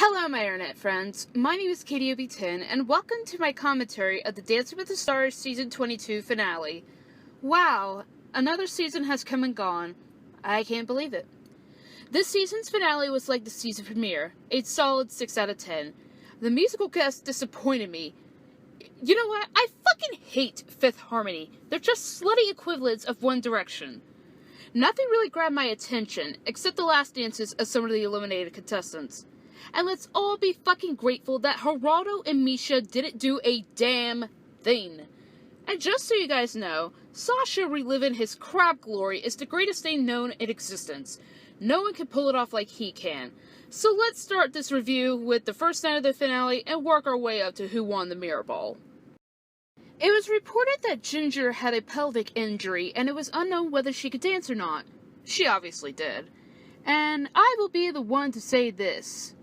Hello my internet friends, my name is KatieOB10 and welcome to my commentary of the Dancing with the Stars Season 22 finale. Wow, another season has come and gone. I can't believe it. This season's finale was like the season premiere, a solid 6 out of 10. The musical guests disappointed me. You know what, I fucking hate Fifth Harmony. They're just slutty equivalents of One Direction. Nothing really grabbed my attention, except the last dances of some of the eliminated contestants. And let's all be fucking grateful that Geraldo and Misha didn't do a damn thing. And just so you guys know, Sasha reliving his crab glory is the greatest thing known in existence. No one can pull it off like he can. So let's start this review with the first night of the finale and work our way up to who won the mirror ball. It was reported that Ginger had a pelvic injury and it was unknown whether she could dance or not. She obviously did. And I will be the one to say this.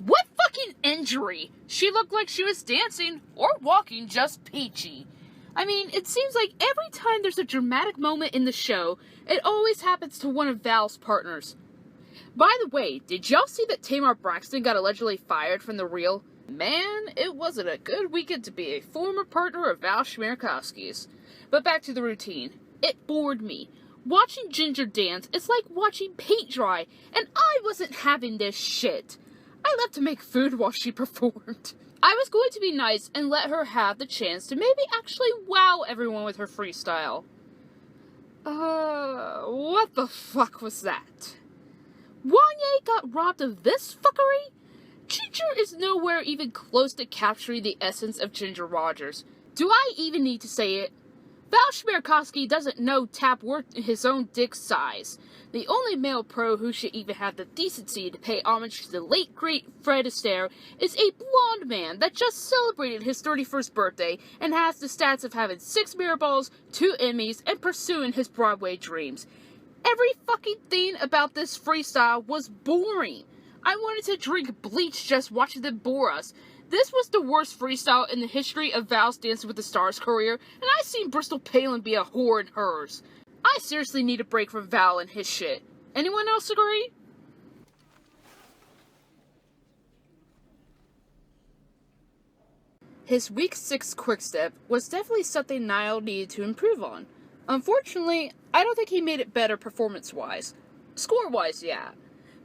What fucking injury? She looked like she was dancing or walking just peachy. I mean, it seems like every time there's a dramatic moment in the show, it always happens to one of Val's partners. By the way, did y'all see that Tamar Braxton got allegedly fired from The Real? Man, it wasn't a good weekend to be a former partner of Val Schmierkowski's. But back to the routine. It bored me. Watching Ginger dance is like watching paint dry, and I wasn't having this shit. I left to make food while she performed. I was going to be nice and let her have the chance to maybe actually wow everyone with her freestyle. What the fuck was that? Wanye got robbed of this fuckery? Ginger is nowhere even close to capturing the essence of Ginger Rogers. Do I even need to say it? Val Schmierkowski doesn't know tap worth his own dick size. The only male pro who should even have the decency to pay homage to the late great Fred Astaire is a blonde man that just celebrated his 31st birthday and has the stats of having 6 mirror balls, 2 Emmys, and pursuing his Broadway dreams. Every fucking thing about this freestyle was boring. I wanted to drink bleach just watching them bore us. This was the worst freestyle in the history of Val's Dancing with the Stars career, and I seen Bristol Palin be a whore in hers. I seriously need a break from Val and his shit. Anyone else agree? His week 6 quickstep was definitely something Niall needed to improve on. Unfortunately, I don't think he made it better performance-wise. Score-wise, yeah,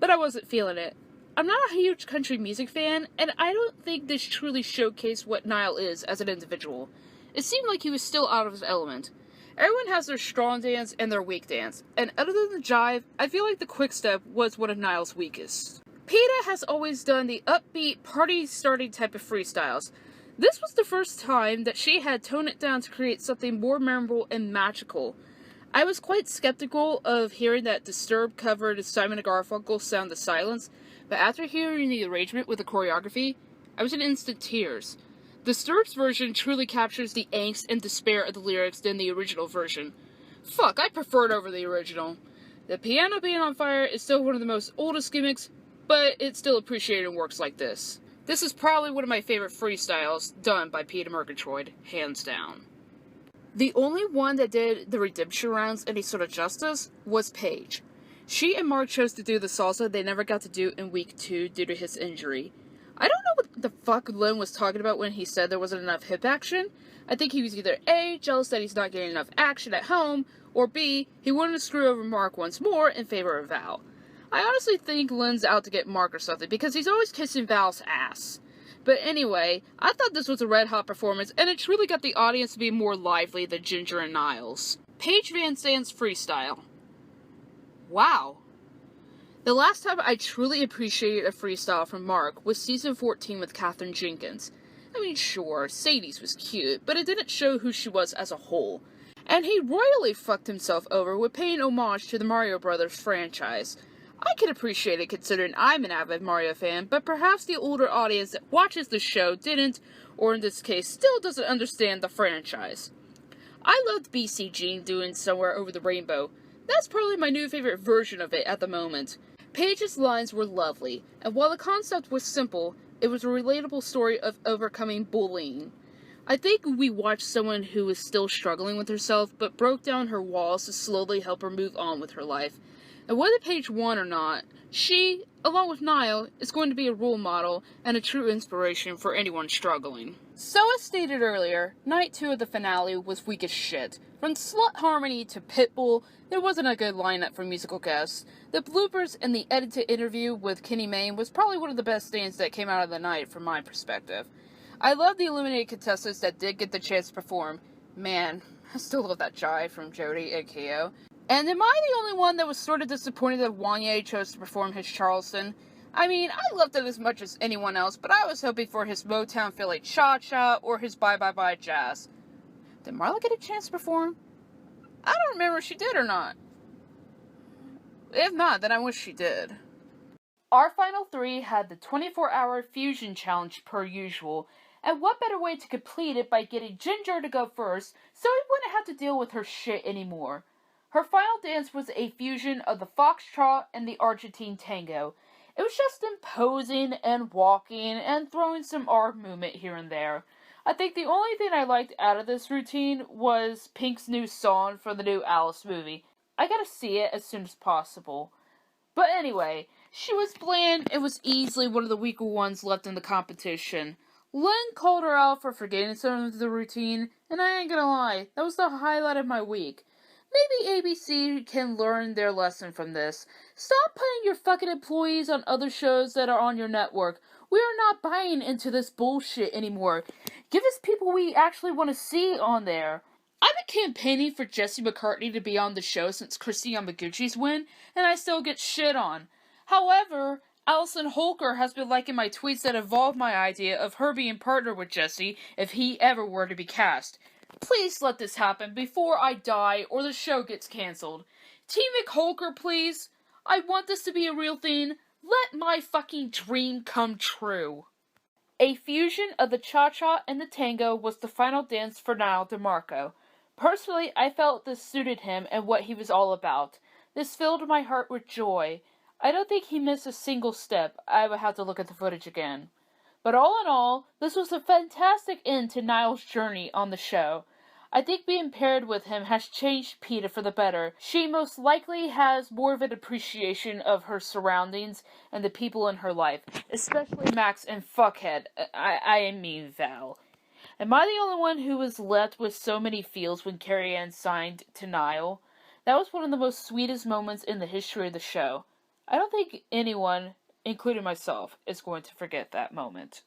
but I wasn't feeling it. I'm not a huge country music fan, and I don't think this truly showcased what Niall is as an individual. It seemed like he was still out of his element. Everyone has their strong dance and their weak dance, and other than the jive, I feel like the quickstep was one of Niall's weakest. Peta has always done the upbeat, party-starting type of freestyles. This was the first time that she had toned it down to create something more memorable and magical. I was quite skeptical of hearing that Disturbed covered Simon & Garfunkel's Sound of Silence, but after hearing the arrangement with the choreography, I was in instant tears. Disturbed's version truly captures the angst and despair of the lyrics than the original version. Fuck, I prefer it over the original. The piano being on fire is still one of the most oldest gimmicks, but it's still appreciated in works like this. This is probably one of my favorite freestyles done by Peter Murgatroyd, hands down. The only one that did the redemption rounds any sort of justice was Paige. She and Mark chose to do the salsa they never got to do in week 2 due to his injury. I don't know what the fuck Lynn was talking about when he said there wasn't enough hip action. I think he was either A, jealous that he's not getting enough action at home, or B, he wanted to screw over Mark once more in favor of Val. I honestly think Lynn's out to get Mark or something because he's always kissing Val's ass. But anyway, I thought this was a red hot performance and it truly got the audience to be more lively than Ginger and Niles. Paige Van Zandt's freestyle. Wow. The last time I truly appreciated a freestyle from Mark was season 14 with Katherine Jenkins. I mean, sure, Sadie's was cute, but it didn't show who she was as a whole. And he royally fucked himself over with paying homage to the Mario Brothers franchise. I can appreciate it considering I'm an avid Mario fan, but perhaps the older audience that watches the show didn't, or in this case, still doesn't understand the franchise. I loved BC Jean doing Somewhere Over the Rainbow. That's probably my new favorite version of it at the moment. Paige's lines were lovely, and while the concept was simple, it was a relatable story of overcoming bullying. I think we watched someone who was still struggling with herself, but broke down her walls to slowly help her move on with her life. And whether Paige won or not, she, along with Niall, is going to be a role model and a true inspiration for anyone struggling. So as stated earlier, night 2 of the finale was weak as shit. From Slut Harmony to Pitbull, there wasn't a good lineup for musical guests. The bloopers and the edited interview with Kenny Mayne was probably one of the best things that came out of the night from my perspective. I love the eliminated contestants that did get the chance to perform. Man, I still love that jive from Jody and Keo. And am I the only one that was sort of disappointed that Wanye chose to perform his Charleston? I mean, I loved it as much as anyone else, but I was hoping for his Motown Philly Cha-Cha or his Bye Bye Bye Jazz. Did Marla get a chance to perform? I don't remember if she did or not. If not, then I wish she did. Our final 3 had the 24-hour fusion challenge per usual, and what better way to complete it by getting Ginger to go first so we wouldn't have to deal with her shit anymore. Her final dance was a fusion of the foxtrot and the Argentine tango. It was just imposing and walking and throwing some arm movement here and there. I think the only thing I liked out of this routine was Pink's new song for the new Alice movie. I gotta see it as soon as possible. But anyway, she was bland and was easily one of the weaker ones left in the competition. Lynn called her out for forgetting some of the routine, and I ain't gonna lie, that was the highlight of my week. Maybe ABC can learn their lesson from this. Stop putting your fucking employees on other shows that are on your network. We are not buying into this bullshit anymore. Give us people we actually want to see on there. I've been campaigning for Jesse McCartney to be on the show since Christy Yamaguchi's win, and I still get shit on. However, Allison Holker has been liking my tweets that involve my idea of her being partnered with Jesse if he ever were to be cast. Please let this happen before I die or the show gets cancelled. Team McHolker, please. I want this to be a real thing. Let my fucking dream come true. A fusion of the cha-cha and the tango was the final dance for Niall DeMarco. Personally, I felt this suited him and what he was all about. This filled my heart with joy. I don't think he missed a single step. I would have to look at the footage again. But all in all, this was a fantastic end to Niall's journey on the show. I think being paired with him has changed Peta for the better. She most likely has more of an appreciation of her surroundings and the people in her life, especially Max and Fuckhead. I mean Val. Am I the only one who was left with so many feels when Carrie Ann signed to Niall? That was one of the most sweetest moments in the history of the show. I don't think anyone, including myself, is going to forget that moment.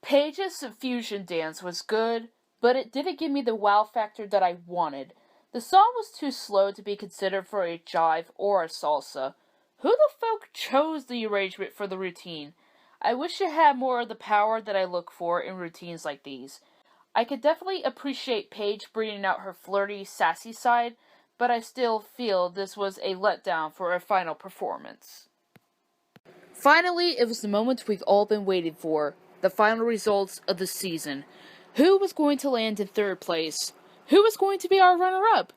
Paige's fusion dance was good, but it didn't give me the wow factor that I wanted. The song was too slow to be considered for a jive or a salsa. Who the fuck chose the arrangement for the routine? I wish it had more of the power that I look for in routines like these. I could definitely appreciate Paige bringing out her flirty, sassy side, but I still feel this was a letdown for a final performance. Finally, it was the moment we've all been waiting for, the final results of the season. Who was going to land in third place? Who was going to be our runner-up?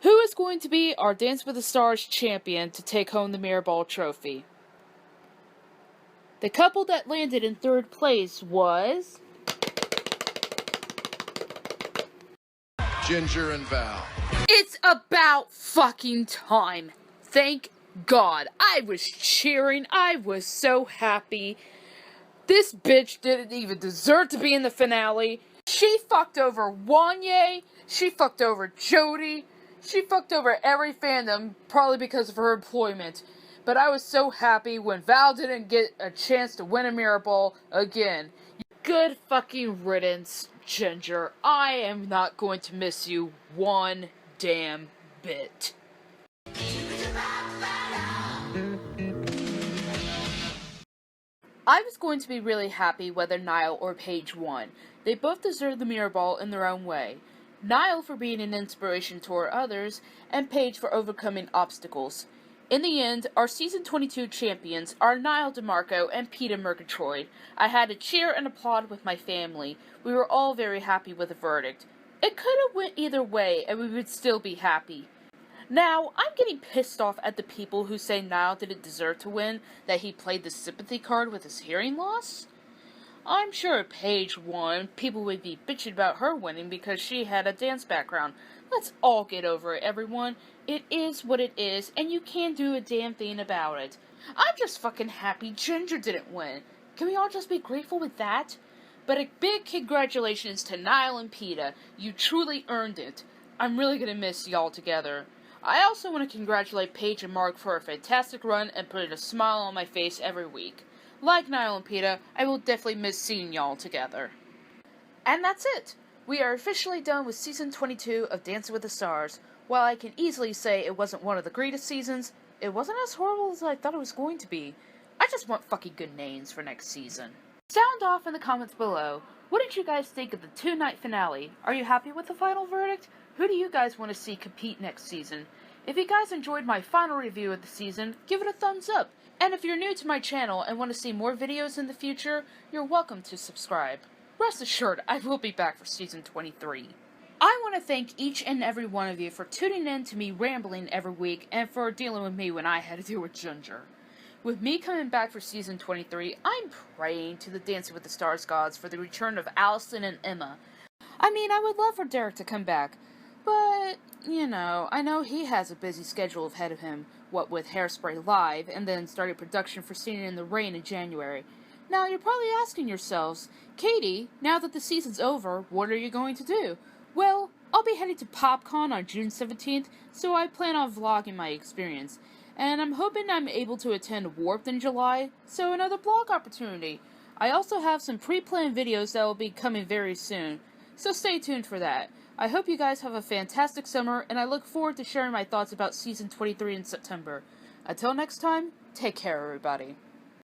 Who is going to be our Dance with the Stars champion to take home the Mirrorball trophy? The couple that landed in third place was Ginger and Val. It's about fucking time. Thank God. I was cheering. I was so happy. This bitch didn't even deserve to be in the finale. She fucked over Wanye. She fucked over Jody. She fucked over every fandom, probably because of her employment. But I was so happy when Val didn't get a chance to win a Mirrorball again. Good fucking riddance, Ginger. I am not going to miss you one damn bit. I was going to be really happy whether Niall or Paige won. They both deserve the Mirrorball in their own way. Niall for being an inspiration to our others, and Paige for overcoming obstacles. In the end, our Season 22 champions are Niall DeMarco and Peta Murgatroyd. I had to cheer and applaud with my family. We were all very happy with the verdict. It could have went either way, and we would still be happy. Now, I'm getting pissed off at the people who say Niall didn't deserve to win, that he played the sympathy card with his hearing loss. I'm sure Paige won. People would be bitching about her winning because she had a dance background. Let's all get over it, everyone. It is what it is, and you can't do a damn thing about it. I'm just fucking happy Ginger didn't win. Can we all just be grateful with that? But a big congratulations to Niall and PETA. You truly earned it. I'm really gonna miss y'all together. I also want to congratulate Paige and Mark for a fantastic run and putting a smile on my face every week. Like Niall and PETA, I will definitely miss seeing y'all together. And that's it! We are officially done with Season 22 of Dancing with the Stars. While I can easily say it wasn't one of the greatest seasons, it wasn't as horrible as I thought it was going to be. I just want fucking good names for next season. Sound off in the comments below. What did you guys think of the 2-night finale? Are you happy with the final verdict? Who do you guys want to see compete next season? If you guys enjoyed my final review of the season, give it a thumbs up. And if you're new to my channel and want to see more videos in the future, you're welcome to subscribe. Rest assured, I will be back for Season 23. I want to thank each and every one of you for tuning in to me rambling every week and for dealing with me when I had to deal with Ginger. With me coming back for Season 23, I'm praying to the Dancing with the Stars gods for the return of Allison and Emma. I mean, I would love for Derek to come back, but, you know, I know he has a busy schedule ahead of him, what with Hairspray Live, and then starting production for Singing in the Rain in January. Now, you're probably asking yourselves, Katie, now that the season's over, what are you going to do? Well, I'll be heading to PopCon on June 17th, so I plan on vlogging my experience. And I'm hoping I'm able to attend Warped in July, so another vlog opportunity. I also have some pre-planned videos that will be coming very soon, so stay tuned for that. I hope you guys have a fantastic summer, and I look forward to sharing my thoughts about Season 23 in September. Until next time, take care everybody.